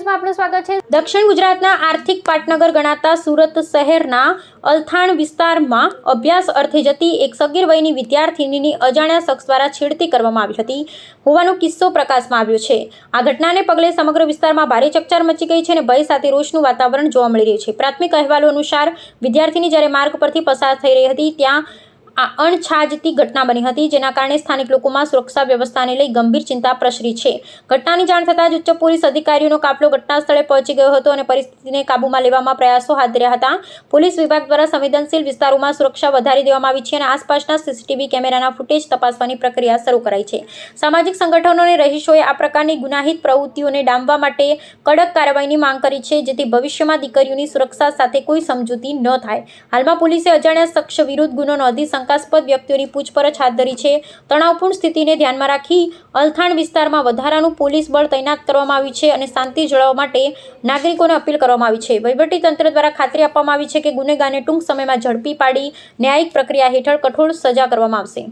ન્યૂઝમાં આપનું સ્વાગત છે। દક્ષિણ ગુજરાતના આર્થિક પાટનગર ગણાતા સુરત શહેરના અલથાણ વિસ્તારમાં અભ્યાસ અર્થે જતી એક સગીર વયની વિદ્યાર્થિનીની અજાણ્યા શખ્સ દ્વારા છેડતી કરવામાં આવી હતી હોવાનો કિસ્સો પ્રકાશમાં આવ્યો છે। આ ઘટનાને પગલે સમગ્ર વિસ્તારમાં ભારે ચકચાર મચી ગઈ છે અને ભય સાથે રોષનું વાતાવરણ જોવા મળી રહ્યું છે। પ્રાથમિક અહેવાલો અનુસાર વિદ્યાર્થિની જ્યારે માર્ગ પરથી પસાર થઈ રહી હતી ત્યાં આ અણછાજતી ઘટના બની હતી, જેના કારણે સ્થાનિક લોકોમાં સુરક્ષા વ્યવસ્થાને લઈ ગંભીર ચિંતા પ્રસરી છે। ઘટનાની જાણ થતાં જ ઉચ્ચ પોલીસ અધિકારીઓનો કાફલો ઘટના સ્થળે પહોંચી ગયો હતો અને પરિસ્થિતિને કાબૂમાં લેવામાં પ્રયાસો હાથ ધર્યા હતા। પોલીસ વિભાગ દ્વારા સંવેદનશીલ વિસ્તારોમાં સુરક્ષા વધારી દેવામાં આવી છે અને આસપાસના સીસીટીવી કેમેરાના ફૂટેજ તપાસવાની પ્રક્રિયા શરૂ કરાઈ છે। સામાજિક સંગઠનો અને રહીશોએ આ પ્રકારની ગુનાહિત પ્રવૃત્તિઓને ડામવા માટે કડક કાર્યવાહીની માંગ કરી છે, જેથી ભવિષ્યમાં દીકરીઓની સુરક્ષા સાથે કોઈ સમજૂતી ન થાય। હાલમાં પોલીસે અજાણ્યા શખ્સ વિરુદ્ધ ગુનો નોંધી શંકાસ્પદ વ્યક્તિઓની પૂછપરછ હાથ ધરી છે। તણાવપૂર્ણ સ્થિતિને ધ્યાનમાં રાખી અલથાણ વિસ્તારમાં વધારાનું પોલીસ બળ તૈનાત કરવામાં આવ્યું છે અને શાંતિ જાળવવા માટે નાગરિકોને અપીલ કરવામાં આવી છે। વહીવટીતંત્ર દ્વારા ખાતરી આપવામાં આવી છે કે ગુનેગારને ટૂંક સમયમાં ઝડપી પાડી ન્યાયિક પ્રક્રિયા હેઠળ કઠોર સજા કરવામાં આવશે।